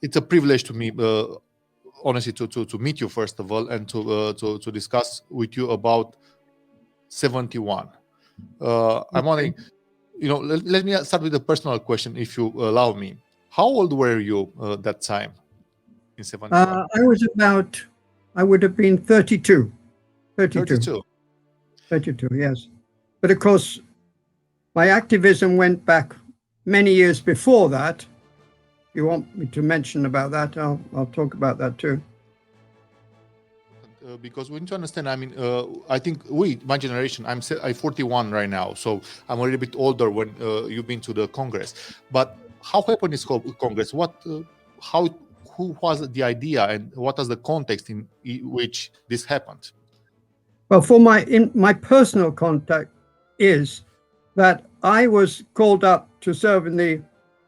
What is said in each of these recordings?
it's a privilege to me, honestly, to meet you first of all, and to discuss with you about 71. I'm wondering, let me start with a personal question, if you allow me. How old were you that time in 71? I would have been 32. 32. 32, yes. But of course, my activism went back many years before that. If you want me to mention about that, I'll talk about that too. Because we need to understand, I mean, I think my generation, I'm 41 right now, so I'm a little bit older when you've been to the Congress. But how happened this Congress? Who was the idea, and what was the context in which this happened? Well, my personal contact is that I was called up to serve in the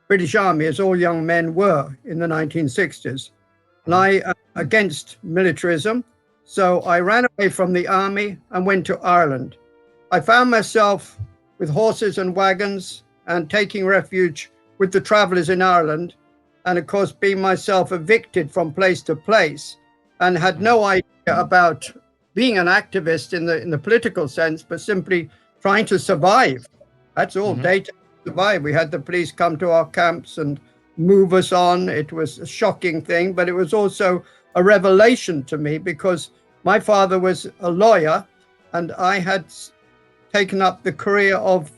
British Army, as all young men were in the 1960s, and I against militarism. So I ran away from the army and went to Ireland. I found myself with horses and wagons and taking refuge with the travellers in Ireland, and of course being myself evicted from place to place, and had no idea about being an activist in the political sense, but simply trying to survive. That's all. Day to survive. We had the police come to our camps and move us on. It was a shocking thing, but it was also a revelation to me, because my father was a lawyer and I had taken up the career of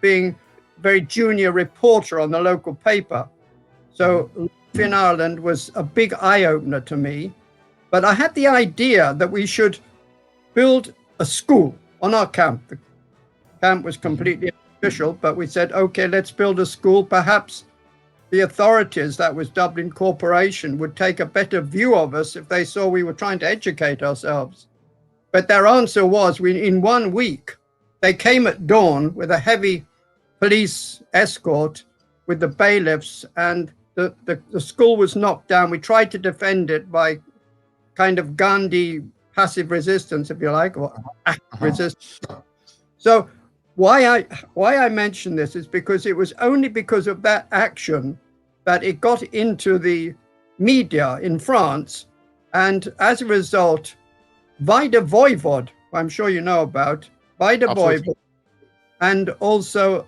being a very junior reporter on the local paper. So life in Ireland was a big eye-opener to me. But I had the idea that we should build a school on our camp. The camp was completely unofficial, but we said, okay, let's build a school. Perhaps the authorities, that was Dublin Corporation, would take a better view of us if they saw we were trying to educate ourselves. But their answer was, in 1 week, they came at dawn with a heavy police escort with the bailiffs, and the school was knocked down. We tried to defend it by kind of Gandhi passive resistance, if you like, or active resistance. So why I mention this is because it was only because of that action that it got into the media in France, and as a result, Vaida Voivod, I'm sure you know about, Vaida Voivod, and also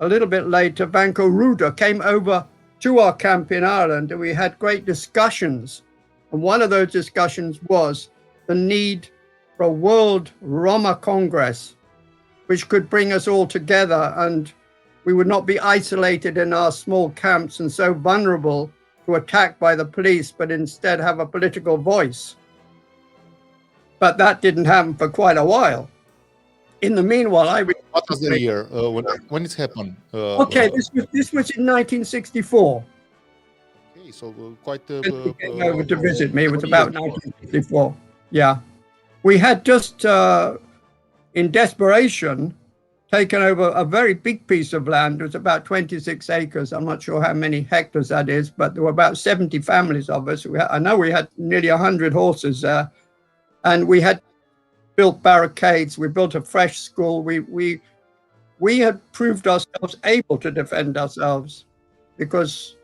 a little bit later, Vanko Ruda came over to our camp in Ireland, and we had great discussions. And one of those discussions was the need for a World Roma Congress, which could bring us all together, and we would not be isolated in our small camps and so vulnerable to attack by the police, but instead have a political voice. But that didn't happen for quite a while. In the meanwhile, what was the year when it happened? This was in 1964. Okay, so quite. He came over to visit me. It was about 1964. Yeah, we had just, in desperation, taken over a very big piece of land. It was about 26 acres. I'm not sure how many hectares that is, but there were about 70 families of us. I know we had nearly 100 horses there, and we had built barricades. We built a fresh school. We had proved ourselves able to defend ourselves, because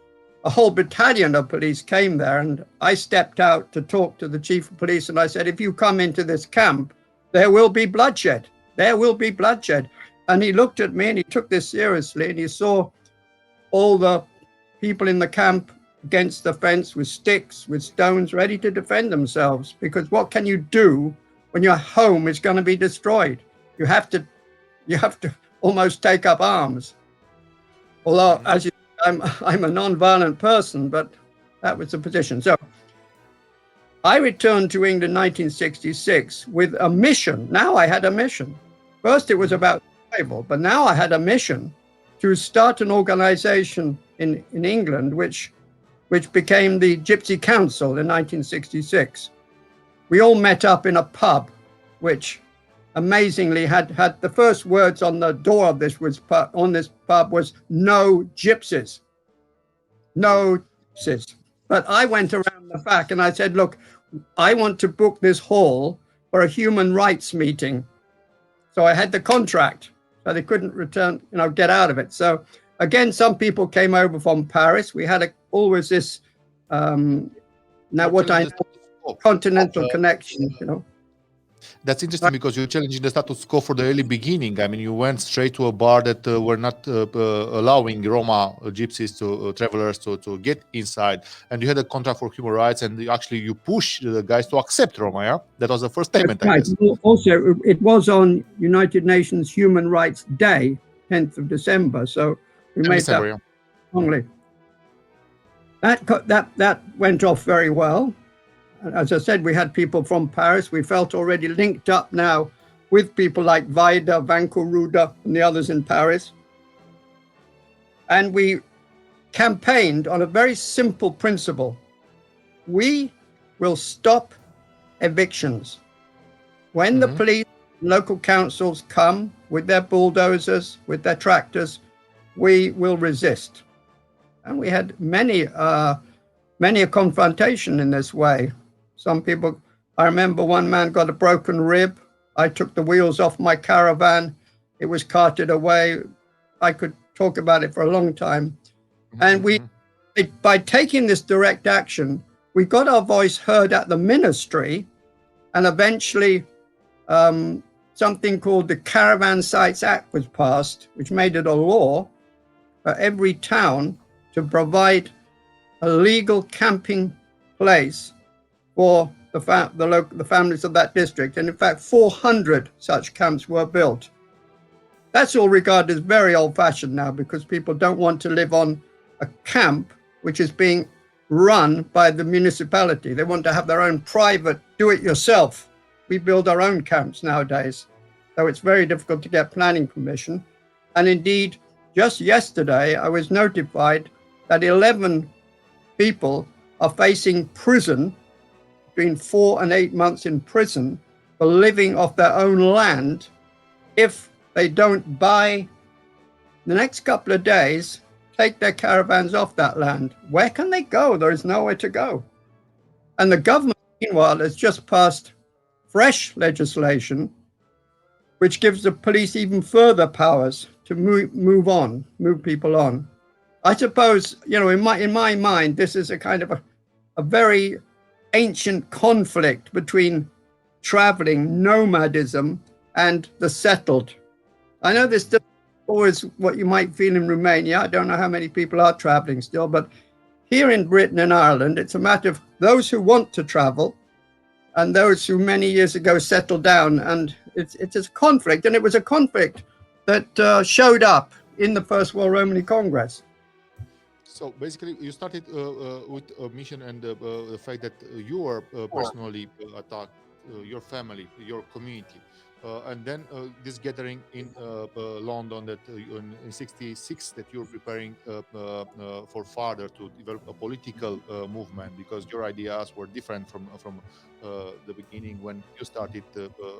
a whole battalion of police came there, and I stepped out to talk to the chief of police, and I said, if you come into this camp, there will be bloodshed. There will be bloodshed. And he looked at me and he took this seriously, and he saw all the people in the camp against the fence with sticks, with stones, ready to defend themselves. Because what can you do when your home is going to be destroyed? You have to almost take up arms. Although, as you know, I'm a non-violent person, but that was the position. So I returned to England in 1966 with a mission. Now I had a mission. First it was about survival, but now I had a mission to start an organization in England, which became the Gypsy Council in 1966. We all met up in a pub, which amazingly had the first words on the door of this pub was "No gypsies." No gypsies. But I went around the back and I said, look, I want to book this hall for a human rights meeting. So I had the contract, so they couldn't get out of it. So again, some people came over from Paris. We had always this Now, what I know, continental connection, you know. That's interesting because you're challenging the status quo for the early beginning. I mean, you went straight to a bar that were not allowing Roma gypsies to travelers to get inside, and you had a contract for human rights, and you pushed the guys to accept Roma. Yeah, that was the first statement. Right. I guess. Also, it was on United Nations Human Rights Day, 10th of December. So we made December, that strongly. That went off very well. As I said, we had people from Paris. We felt already linked up now with people like Vaida, Vanco Ruda, and the others in Paris. And we campaigned on a very simple principle. We will stop evictions. When the police, local councils come with their bulldozers, with their tractors, we will resist. And we had many a confrontation in this way. Some people, I remember one man got a broken rib. I took the wheels off my caravan. It was carted away. I could talk about it for a long time. And by taking this direct action, we got our voice heard at the ministry, and eventually something called the Caravan Sites Act was passed, which made it a law for every town to provide a legal camping place for the families of that district. And in fact, 400 such camps were built. That's all regarded as very old-fashioned now, because people don't want to live on a camp which is being run by the municipality. They want to have their own private do-it-yourself. We build our own camps nowadays, so it's very difficult to get planning permission. And indeed, just yesterday, I was notified that 11 people are facing prison, between 4 and 8 months in prison, for living off their own land if they don't buy, the next couple of days, take their caravans off that land. Where can they go? There is nowhere to go. And the government, meanwhile, has just passed fresh legislation which gives the police even further powers to move people on. I suppose, you know, in my mind, this is a kind of a very ancient conflict between traveling, nomadism, and the settled. I know this is always what you might feel in Romania. I don't know how many people are traveling still, but here in Britain and Ireland, it's a matter of those who want to travel and those who many years ago settled down. And it's a conflict, and it was a conflict that showed up in the First World Romani Congress. So basically, you started with a mission and the fact that you were personally attacked, your family, your community. And then this gathering in London that in '66 that you're preparing for further to develop a political movement, because your ideas were different from the beginning when you started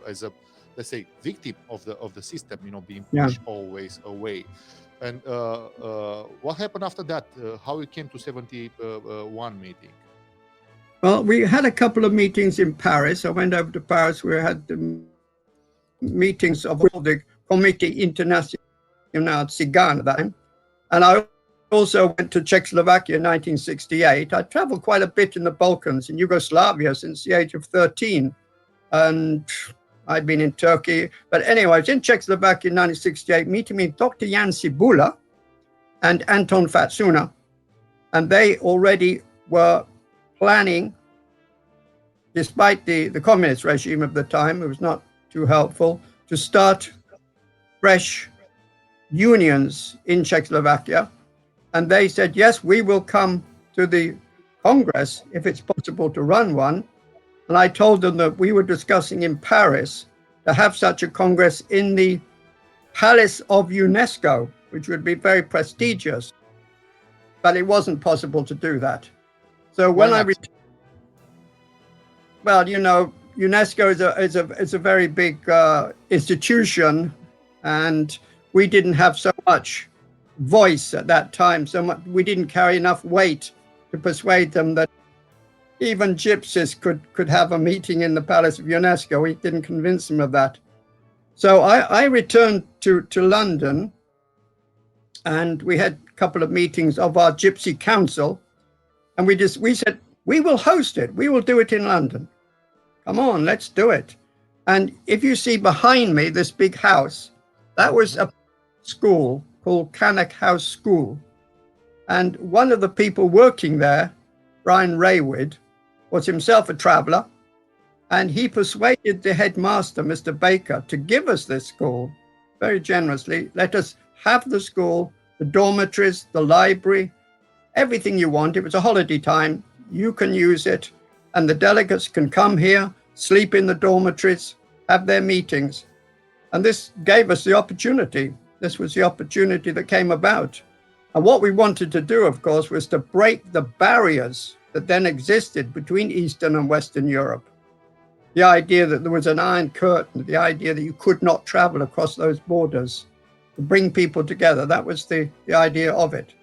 as a, let's say, victim of the system, you know, being pushed always away. And what happened after that? How you came to 71 meeting? Well, we had a couple of meetings in Paris. I went over to Paris. We had meetings of the Comité International Cigan at that time. And I also went to Czechoslovakia in 1968. I traveled quite a bit in the Balkans, in Yugoslavia, since the age of 13. And I'd been in Turkey. But anyway, I was in Czechoslovakia in 1968, meeting with Dr. Jan Cibula and Anton Fatsuna. And they already were planning, despite the communist regime of the time, it was not too helpful, to start fresh unions in Czechoslovakia. And they said, yes, we will come to the Congress if it's possible to run one. And I told them that we were discussing in Paris to have such a Congress in the Palace of UNESCO, which would be very prestigious. But it wasn't possible to do that. So when I returned, well, you know, UNESCO is a very big institution, and we didn't have so much voice at that time. We didn't carry enough weight to persuade them that even gypsies could have a meeting in the Palace of UNESCO. We didn't convince them of that. So I returned to London, and we had a couple of meetings of our Gypsy Council. And we said, we will host it. We will do it in London. Come on, let's do it. And if you see behind me this big house, that was a school called Cannock House School. And one of the people working there, Brian Raywood, was himself a traveler. And he persuaded the headmaster, Mr. Baker, to give us this school very generously. Let us have the school, the dormitories, the library, everything you want. It was a holiday time. You can use it. And the delegates can come here, sleep in the dormitories, have their meetings. And this gave us the opportunity. This was the opportunity that came about. And what we wanted to do, of course, was to break the barriers that then existed between Eastern and Western Europe. The idea that there was an iron curtain, the idea that you could not travel across those borders, to bring people together. That was the idea of it.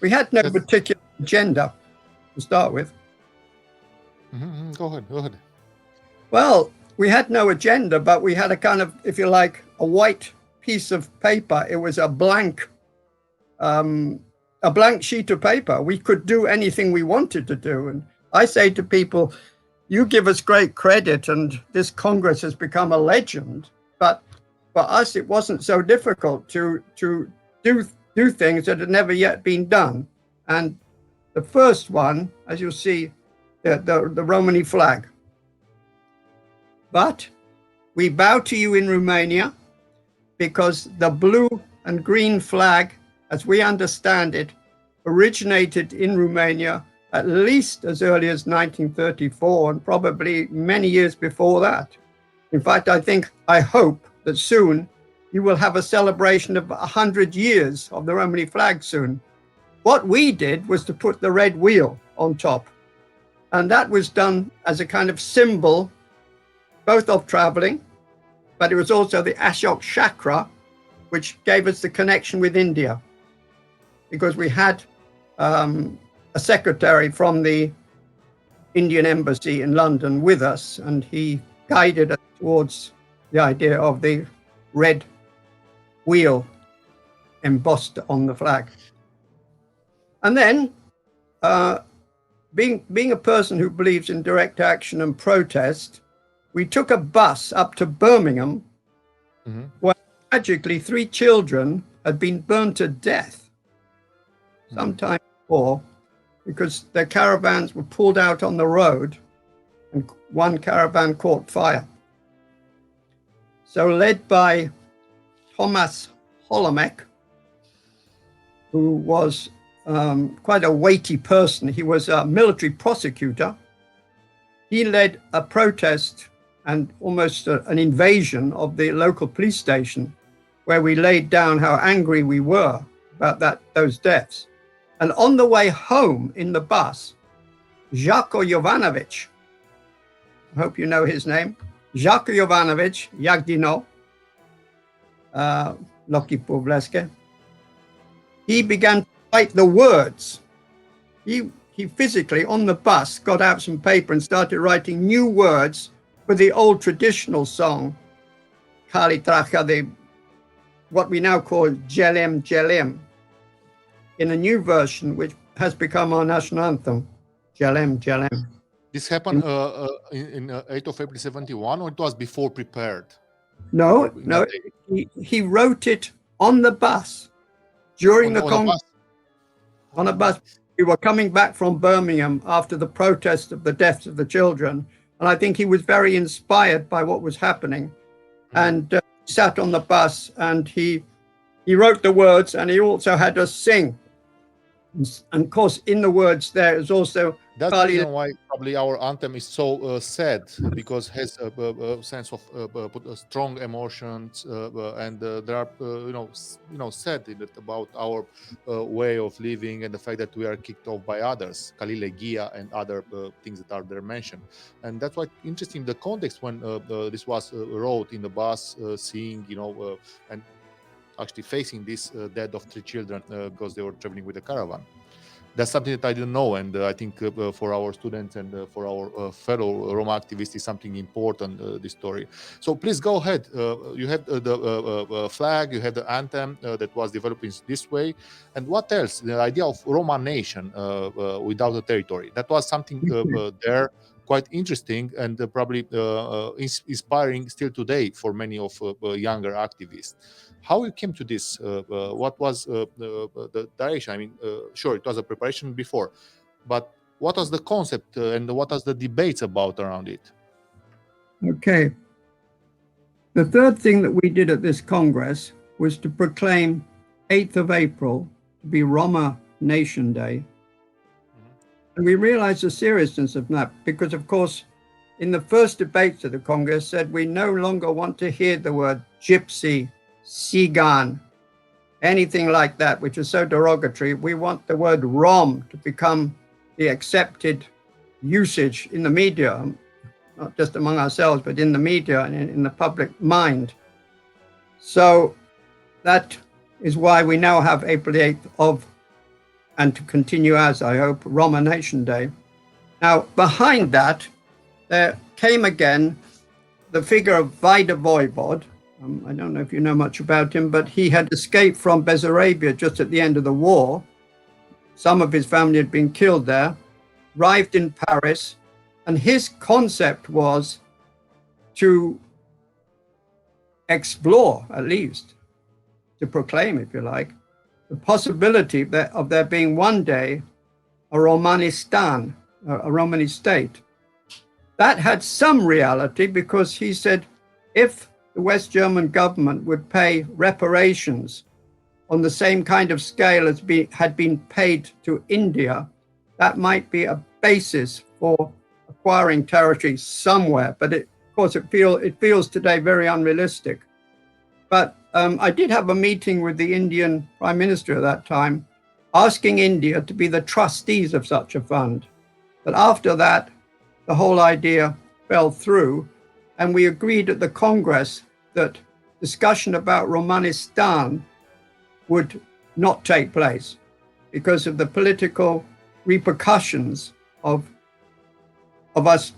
We had no particular agenda to start with. Go ahead. Well, we had no agenda, but we had a kind of, if you like, a white piece of paper. It was a blank sheet of paper. We could do anything we wanted to do. And I say to people, you give us great credit and this Congress has become a legend. But for us, it wasn't so difficult to do things that had never yet been done. And the first one, as you'll see, the Romani flag. But we bow to you in Romania because the blue and green flag, as we understand it, originated in Romania at least as early as 1934 and probably many years before that. In fact, I hope that soon you will have a celebration of 100 years of the Romani flag soon. What we did was to put the red wheel on top. And that was done as a kind of symbol, both of traveling, but it was also the Ashok chakra, which gave us the connection with India. Because we had a secretary from the Indian embassy in London with us, and he guided us towards the idea of the red wheel embossed on the flag. And then, being a person who believes in direct action and protest, we took a bus up to Birmingham, where tragically 3 children had been burned to death sometime before, because their caravans were pulled out on the road and one caravan caught fire. So led by Thomas Holomek, who was quite a weighty person, he was a military prosecutor, he led a protest and almost an invasion of the local police station, where we laid down how angry we were about those deaths. And on the way home in the bus, Žako Jovanović, I hope you know his name, Žako Jovanović, Jagdino, Loki Povleske, he began to write the words. He physically, on the bus, got out some paper and started writing new words for the old traditional song, Kali Tracha, what we now call Celebrăm, Celebrăm, in a new version, which has become our national anthem, Celebrăm, Celebrăm. This happened in 8th of April 71, or it was before prepared? No, he wrote it on the bus during the Congress. On a bus. We were coming back from Birmingham after the protest of the deaths of the children, and I think he was very inspired by what was happening, and sat on the bus and he wrote the words, and he also had us sing. And of course, in the words there is also that's the reason why probably our anthem is so sad, because it has a sense of strong emotions, and there are sad in it about our way of living and the fact that we are kicked off by others, Kalilegia and other things that are there mentioned. And that's why interesting the context when this was wrote in the bus, seeing and actually facing this death of 3 children because they were traveling with a caravan. That's something that I didn't know, and I think for our students and for our fellow Roma activists is something important, this story. So please go ahead. You had the flag, you had the anthem that was developed in this way. And what else? The idea of Roma nation without a territory. That was something there quite interesting and probably inspiring still today for many of younger activists. How you came to this? What was the direction? I mean, sure, it was a preparation before, but what was the concept and what was the debates about around it? Okay. The third thing that we did at this Congress was to proclaim 8th of April to be Roma Nation Day. And we realized the seriousness of that because, of course, in the first debates of the Congress said we no longer want to hear the word gypsy, Sigan, anything like that, which is so derogatory. We want the word Rom to become the accepted usage in the media, not just among ourselves, but in the media and in the public mind. So that is why we now have April 8th and to continue as, I hope, Roma Nation Day. Now, behind that, there came again the figure of Vaida Voivod. I don't know if you know much about him, but he had escaped from Bessarabia just at the end of the war. Some of his family had been killed there, arrived in Paris, and his concept was to explore, at least, to proclaim, if you like, the possibility of there being one day a Romanistan, a Romani state. That had some reality because he said if the West German government would pay reparations on the same kind of scale as had been paid to India, that might be a basis for acquiring territory somewhere. But of course, it feels today very unrealistic. But I did have a meeting with the Indian Prime Minister at that time, asking India to be the trustees of such a fund. But after that, the whole idea fell through. And we agreed at the Congress that discussion about Romanistan would not take place because of the political repercussions of us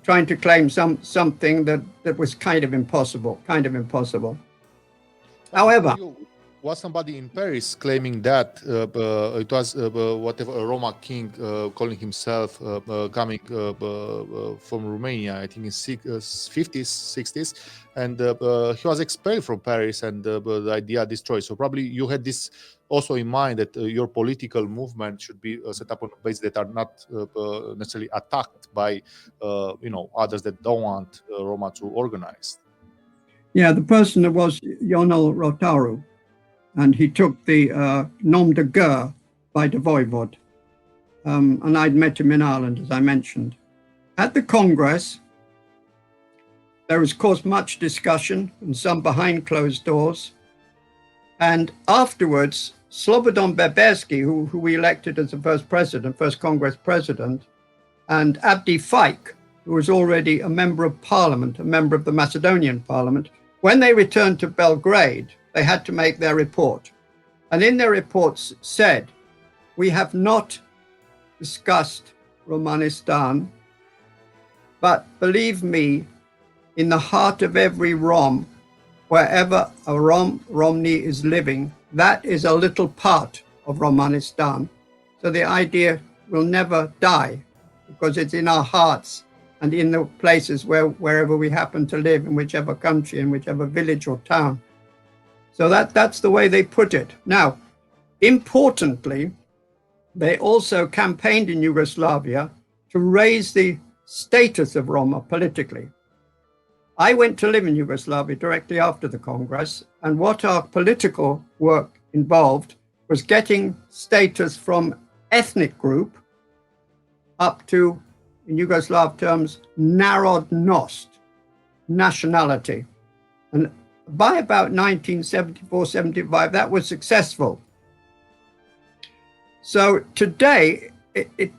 trying to claim something that was kind of impossible. However, was somebody in Paris claiming that it was whatever a Roma king calling himself coming from Romania, I think in 50s, 60s, and he was expelled from Paris and the idea destroyed. So probably you had this also in mind that your political movement should be set up on a base that are not necessarily attacked by others that don't want Roma to organize. Yeah, the person that was Ionel Rotaru. And he took the nom de guerre by the Voivod. And I'd met him in Ireland, as I mentioned. At the Congress, there was, of course, much discussion and some behind closed doors. And afterwards, Slobodan Bebersky, who we elected as the first Congress president, and Abdi Faik, who was already a member of parliament, a member of the Macedonian parliament, when they returned to Belgrade, they had to make their report. And in their reports said, we have not discussed Romanistan, but believe me, in the heart of every Rom, wherever a Romney is living, that is a little part of Romanistan. So the idea will never die because it's in our hearts and in the places wherever we happen to live, in whichever country, in whichever village or town. So that's the way they put it. Now, importantly, they also campaigned in Yugoslavia to raise the status of Roma politically. I went to live in Yugoslavia directly after the Congress, and what our political work involved was getting status from ethnic group up to, in Yugoslav terms, narodnost, nationality. And by about 1974-75, that was successful. So today, it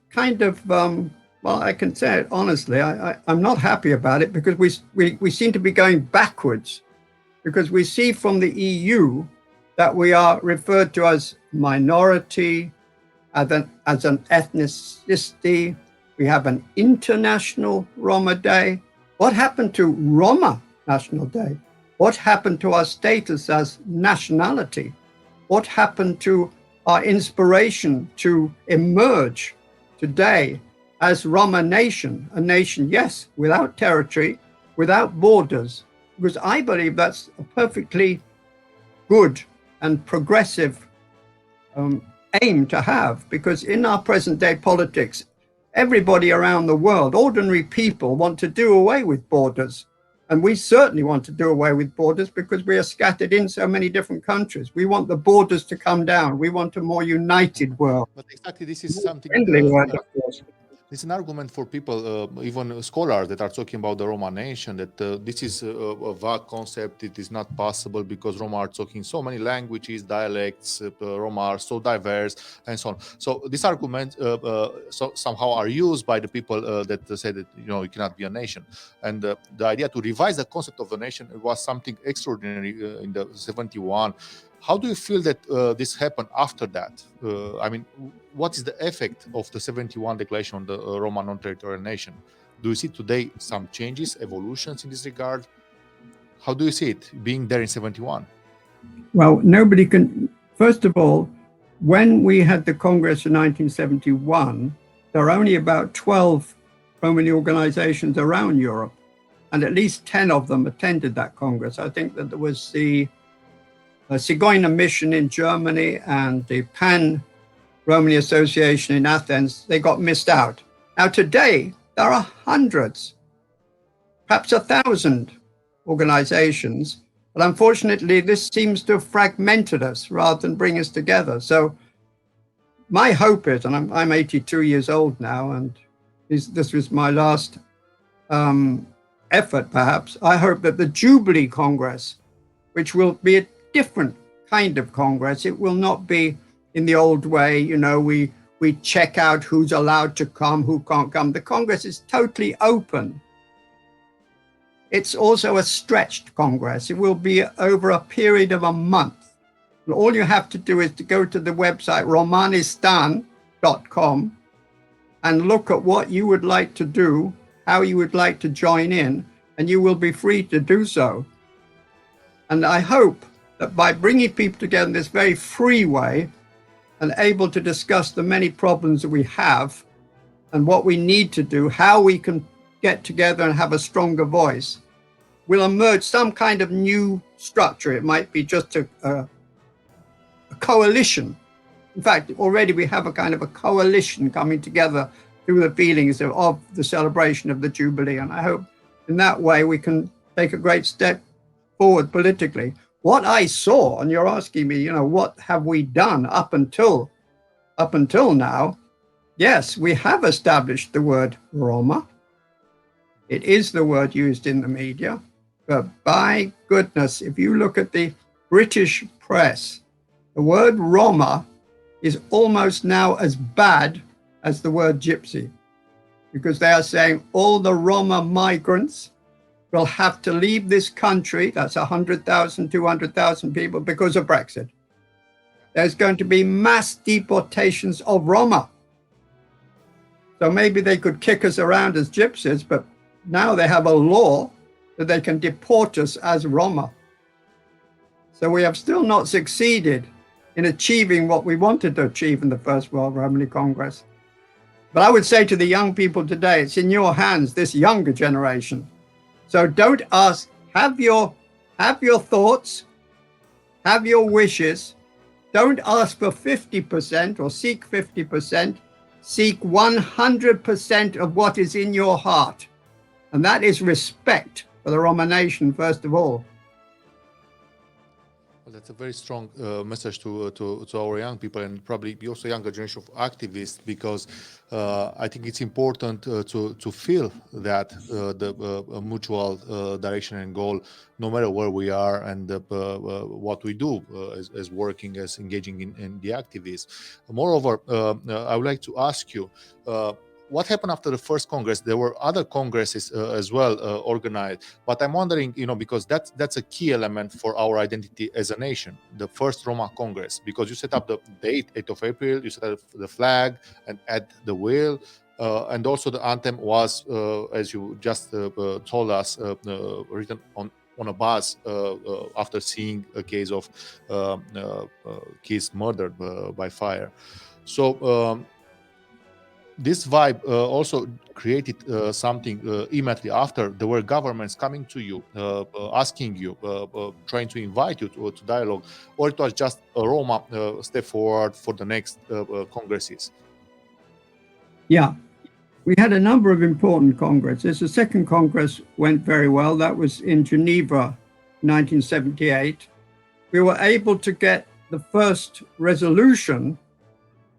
kind of, well, I can say it honestly, I'm not happy about it because we seem to be going backwards, because we see from the EU that we are referred to as minority as an ethnicity. We have an international Roma Day. What happened to Roma National Day? What happened to our status as nationality? What happened to our inspiration to emerge today as Roma nation? A nation, yes, without territory, without borders, because I believe that's a perfectly good and progressive aim to have, because in our present day politics, everybody around the world, ordinary people, want to do away with borders. And we certainly want to do away with borders because we are scattered in so many different countries. We want the borders to come down. We want a more united world. But exactly, this is something. It's an argument for people, even scholars, that are talking about the Roma nation, that this is a vague concept. It is not possible because Roma are talking so many languages, dialects. Roma are so diverse, and so on. So this argument somehow are used by the people that say that you cannot be a nation. And the idea to revise the concept of a nation was something extraordinary in the 71. How do you feel that this happened after that? I mean, what is the effect of the 71 declaration on the Roma non-territorial nation? Do you see today some changes, evolutions in this regard? How do you see it being there in 71? Well, nobody can. First of all, when we had the Congress in 1971, there are only about 12 Romani organizations around Europe, and at least 10 of them attended that Congress. I think that there was the Sigeuner Mission in Germany and the Pan-Romani Association in Athens. They got missed out. Now today, there are hundreds, perhaps 1,000 organizations, but unfortunately this seems to have fragmented us rather than bring us together. So my hope is, and I'm 82 years old now, and this was my last effort perhaps, I hope that the Jubilee Congress, which will be a different kind of Congress. It will not be in the old way, we check out who's allowed to come, who can't come. The Congress is totally open. It's also a stretched Congress. It will be over a period of a month. And all you have to do is to go to the website romanistan.com and look at what you would like to do, how you would like to join in, and you will be free to do so. And I hope that by bringing people together in this very free way and able to discuss the many problems that we have and what we need to do, how we can get together and have a stronger voice, will emerge some kind of new structure. It might be just a coalition. In fact, already we have a kind of a coalition coming together through the feelings of the celebration of the Jubilee. And I hope in that way we can take a great step forward politically. What I saw, and you're asking me, what have we done up until now? Yes, we have established the word Roma. It is the word used in the media, but by goodness, if you look at the British press, the word Roma is almost now as bad as the word gypsy, because they are saying all the Roma migrants will have to leave this country. That's 100,000, 200,000 people because of Brexit. There's going to be mass deportations of Roma. So maybe they could kick us around as gypsies, but now they have a law that they can deport us as Roma. So we have still not succeeded in achieving what we wanted to achieve in the First World Romani Congress. But I would say to the young people today, it's in your hands, this younger generation. So don't ask, have your thoughts, have your wishes. Don't ask for 50% or seek 50%. Seek 100% of what is in your heart. And that is respect for the Roma nation, first of all. Well, that's a very strong message to our young people, and probably also younger generation of activists, because I think it's important to feel that the mutual direction and goal, no matter where we are and what we do as working, as engaging in the activists. Moreover, I would like to ask you, what happened after the first Congress? There were other congresses as well organized, but I'm wondering, because that's a key element for our identity as a nation. The first Roma Congress, because you set up the date, 8th of April, you set up the flag and add the wheel, and also the anthem was, as you just told us, written on a bus after seeing a case of kids murdered by fire. So this vibe also created something immediately after. There were governments coming to you, asking you, trying to invite you to dialogue, or it was just a Roma step forward for the next congresses? Yeah, we had a number of important congresses. The second congress went very well. That was in Geneva, 1978. We were able to get the first resolution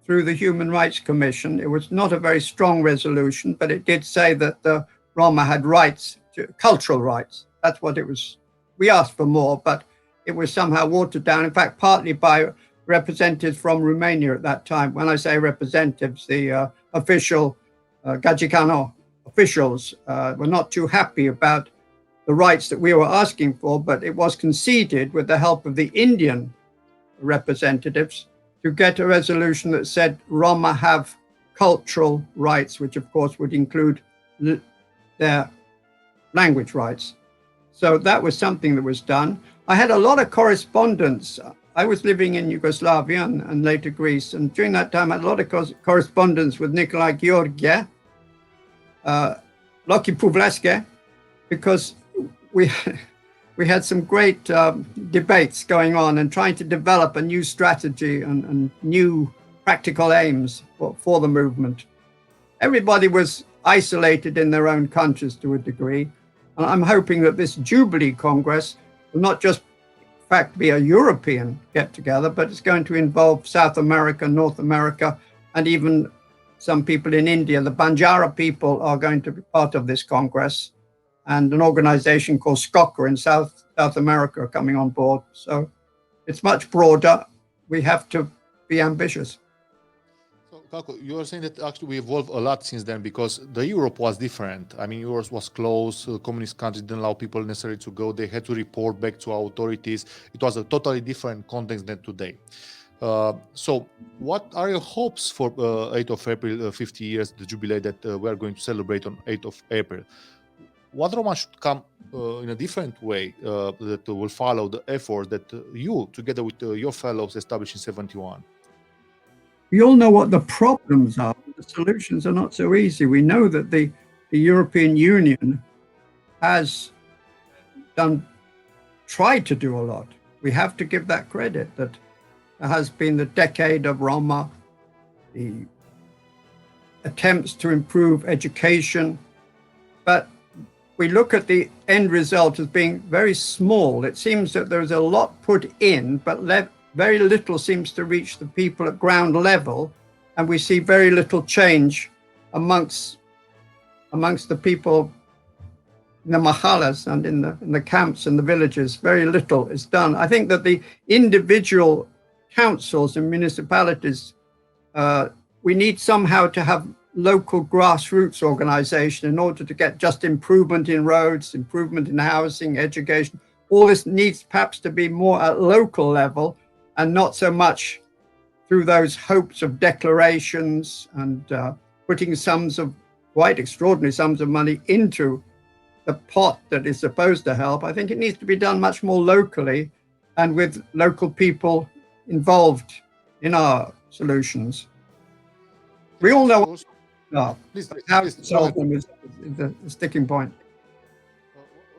through the Human Rights Commission. It was not a very strong resolution, but it did say that the Roma had rights, cultural rights. That's what it was. We asked for more, but it was somehow watered down, in fact, partly by representatives from Romania at that time. When I say representatives, the official Gajicano officials were not too happy about the rights that we were asking for, but it was conceded with the help of the Indian representatives to get a resolution that said Roma have cultural rights, which of course would include their language rights. So that was something that was done. I had a lot of correspondence. I was living in Yugoslavia and later Greece, and during that time I had a lot of correspondence with Nicolae Gheorghe, Loki Puvleske, because we had some great debates going on and trying to develop a new strategy and new practical aims for the movement. Everybody was isolated in their own countries to a degree. And I'm hoping that this Jubilee Congress will not just, in fact, be a European get-together, but it's going to involve South America, North America, and even some people in India. The Banjara people are going to be part of this Congress, and an organization called SCOCA in South America are coming on board. So it's much broader. We have to be ambitious. So, Kako, you are saying that actually we evolved a lot since then, because the Europe was different. I mean, Europe was closed. Communist countries didn't allow people necessarily to go. They had to report back to authorities. It was a totally different context than today. So what are your hopes for 8th of April, 50 years, the jubilee that we are going to celebrate on 8th of April? What Roma should come in a different way that will follow the effort that you, together with your fellows, established in 71? We all know what the problems are. The solutions are not so easy. We know that the European Union has tried to do a lot. We have to give that credit, that there has been the decade of Roma, the attempts to improve education, but we look at the end result as being very small. It seems that there's a lot put in, but very little seems to reach the people at ground level, and we see very little change amongst the people in the mahalas and in the camps and the villages. Very little is done. I think that the individual councils and municipalities, we need somehow to have local grassroots organization in order to get just improvement in roads, improvement in housing, education. All this needs perhaps to be more at local level and not so much through those hopes of declarations and putting quite extraordinary sums of money into the pot that is supposed to help. I think it needs to be done much more locally and with local people involved in our solutions. We all know how to solve them is the sticking point.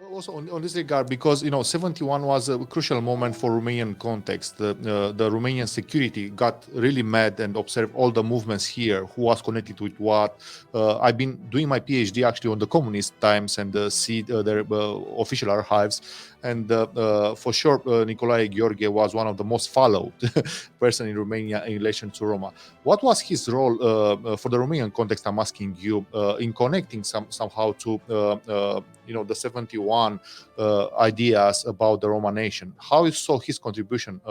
Also on this regard, because 71 was a crucial moment for Romanian context. The Romanian security got really mad and observed all the movements here, who was connected with what. I've been doing my PhD actually on the communist times and see their official archives. And for sure, Nicolae Gheorghe was one of the most followed person in Romania in relation to Roma. What was his role for the Romanian context, I'm asking you, in connecting somehow to the 71 ideas about the Roma nation? How you saw his contribution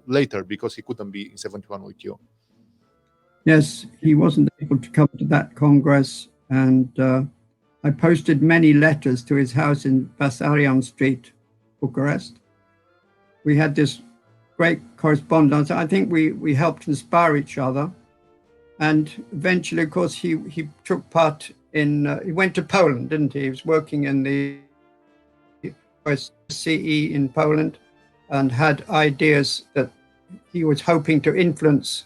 later, because he couldn't be in 71 with you? Yes, he wasn't able to come to that Congress, and I posted many letters to his house in Vasarian Street, Bucharest. We had this great correspondence. I think we helped inspire each other. And eventually, of course, he took part in, he went to Poland, didn't he? He was working in the OSCE in Poland and had ideas that he was hoping to influence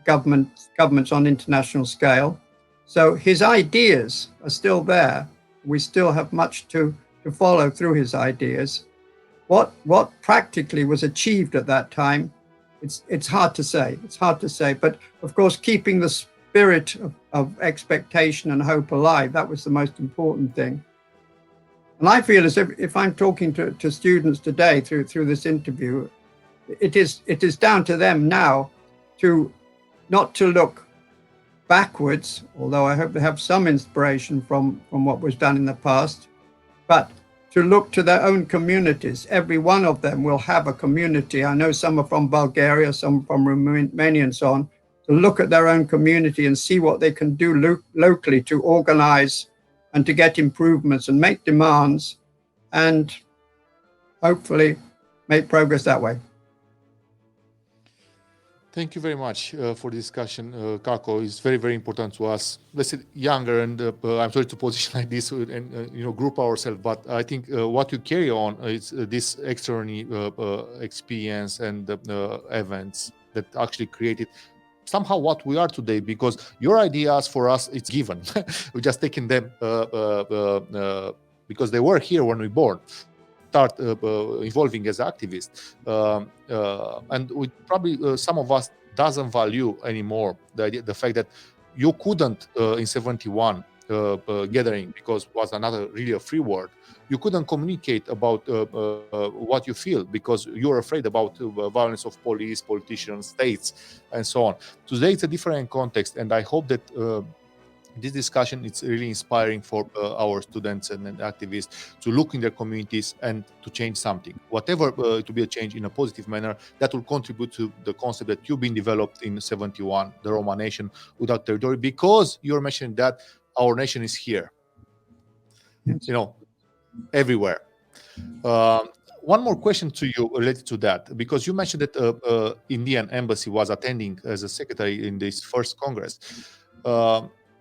governments on international scale. So his ideas are still there. We still have much to follow through his ideas. What practically was achieved at that time, it's hard to say. It's hard to say. But of course, keeping the spirit of expectation and hope alive, that was the most important thing. And I feel as if I'm talking to students today through this interview, it is down to them now to not to look backwards, although I hope they have some inspiration from what was done in the past, but to look to their own communities. Every one of them will have a community. I know some are from Bulgaria, some from Romania and so on, to look at their own community and see what they can do locally to organize and to get improvements and make demands and hopefully make progress that way. Thank you very much for the discussion, Kako. It's very, very important to us. Let's say younger, and I'm sorry to position like this and group ourselves, but I think what you carry on is this extraordinary experience and events that actually created somehow what we are today. Because your ideas for us, it's given. We just taken them because they were here when we born. Start evolving as activists, and we probably some of us doesn't value anymore the fact that you couldn't in 71 gathering, because it was another really a free world. You couldn't communicate about what you feel because you're afraid about violence of police, politicians, states, and so on. Today it's a different context, and I hope that this discussion is really inspiring for our students and activists to look in their communities and to change something. Whatever to be a change in a positive manner that will contribute to the concept that you've been developed in 71, the Roma nation without territory, because you're mentioning that our nation is here, yes, everywhere. One more question to you related to that, because you mentioned that Indian embassy was attending as a secretary in this first Congress.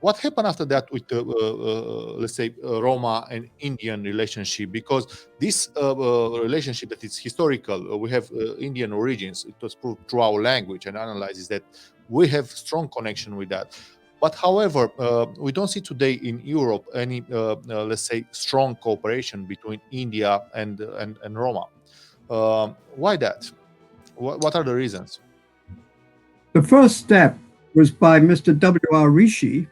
What happened after that with let's say Roma and Indian relationship? Because this relationship that is historical, we have Indian origins. It was proved through our language and analysis that we have strong connection with that. But however, we don't see today in Europe any let's say strong cooperation between India and Roma. Why that? What are the reasons? The first step was by Mr. W.R. Rishi,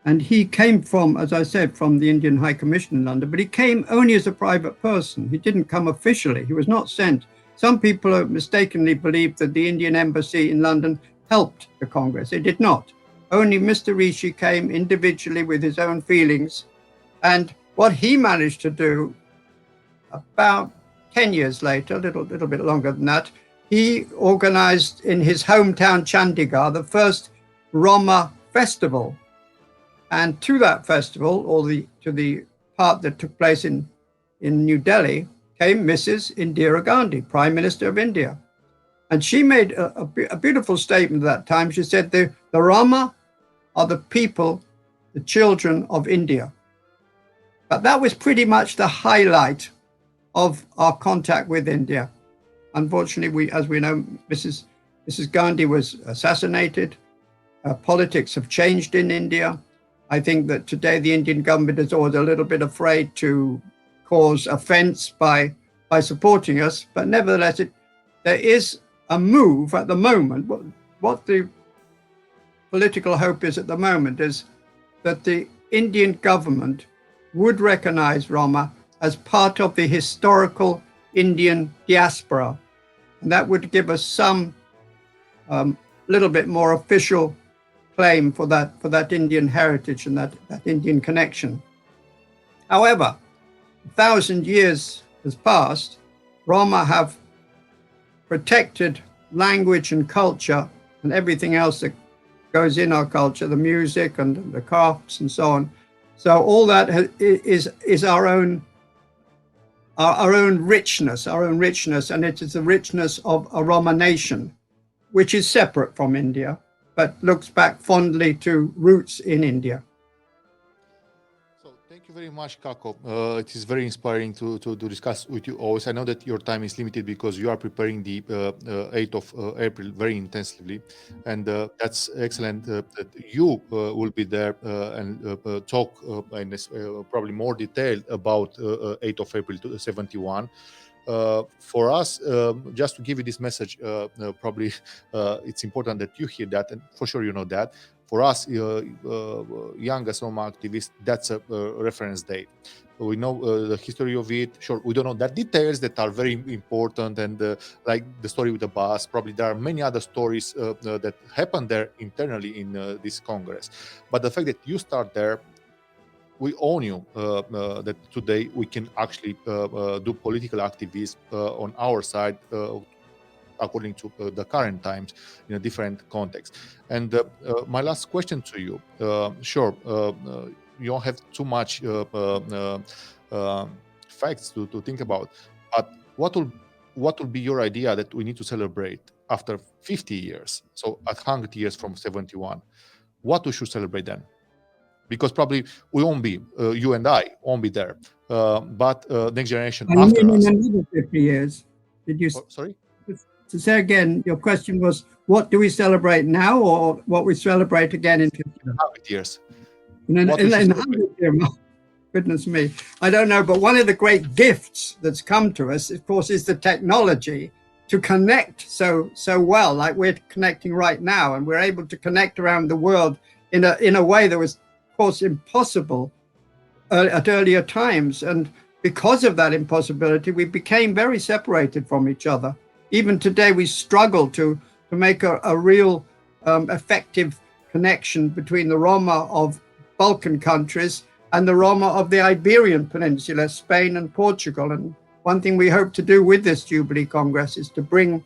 and he came from, as I said, from the Indian High Commission in London, but he came only as a private person. He didn't come officially. He was not sent. Some people mistakenly believe that the Indian embassy in London helped the Congress. It did not. Only Mr. Rishi came individually with his own feelings. And what he managed to do about 10 years later, a little bit longer than that, he organized in his hometown Chandigarh the first Roma festival. And to that festival, to the part that took place in New Delhi, came Mrs. Indira Gandhi, Prime Minister of India. And she made a beautiful statement at that time. She said, the Roma are the people, the children of India. But that was pretty much the highlight of our contact with India. Unfortunately, as we know, Mrs. Gandhi was assassinated. Politics have changed in India. I think that today the Indian government is always a little bit afraid to cause offense by supporting us. But nevertheless, there is a move at the moment. What the political hope is at the moment is that the Indian government would recognize Roma as part of the historical Indian diaspora. And that would give us some little bit more official claim for that Indian heritage and that Indian connection. However, 1,000 years has passed. Roma have protected language and culture and everything else that goes in our culture, the music and the crafts and so on. So all that is our own richness, and it is the richness of a Roma nation, which is separate from India, but looks back fondly to roots in India. So thank you very much, Kako. It is very inspiring to discuss with you always. I know that your time is limited because you are preparing the 8th of April very intensively, and that's excellent that you will be there and talk in this, probably more detail about 8th of April 71. For us, just to give you this message, probably it's important that you hear that, and for sure you know that. For us, youngest Roma activists, that's a reference date. We know the history of it. Sure, we don't know the details that are very important, and like the story with the bus. Probably there are many other stories that happen there internally in this Congress. But the fact that you start there, we own you that today we can actually do political activism on our side according to the current times in a different context. And my last question to you, sure, you don't have too much facts to think about, but what will be your idea that we need to celebrate after 50 years, so at 100 years from 71? What we should celebrate then? Because probably we won't be, you and I won't be there, but next generation after us. In another 50 years, did you? Sorry? To say again, your question was, what do we celebrate now, or what we celebrate again in 50 years? 100 years. In 100 years, goodness me. I don't know, but one of the great gifts that's come to us, of course, is the technology to connect so well, like we're connecting right now, and we're able to connect around the world in a way that was, of course, impossible at earlier times. And because of that impossibility, we became very separated from each other. Even today, we struggle to make a real effective connection between the Roma of Balkan countries and the Roma of the Iberian Peninsula, Spain and Portugal. And one thing we hope to do with this Jubilee Congress is to bring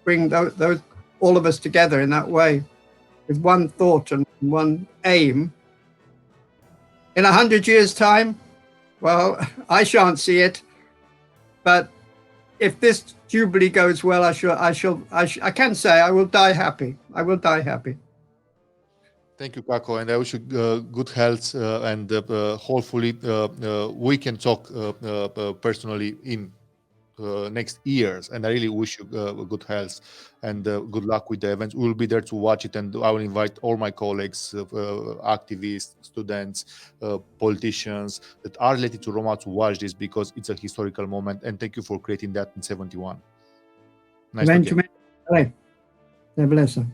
those all of us together in that way, with one thought and one aim. In 100 years' time, well, I shan't see it, but if this Jubilee goes well, I can say I will die happy. I will die happy. Thank you, Kako, and I wish you good health, and hopefully we can talk personally in next years. And I really wish you good health and good luck with the events. We will be there to watch it, and I will invite all my colleagues, activists, students, politicians that are related to Roma to watch this, because it's a historical moment. And thank you for creating that in 71. Nice to meet you. Te blesa.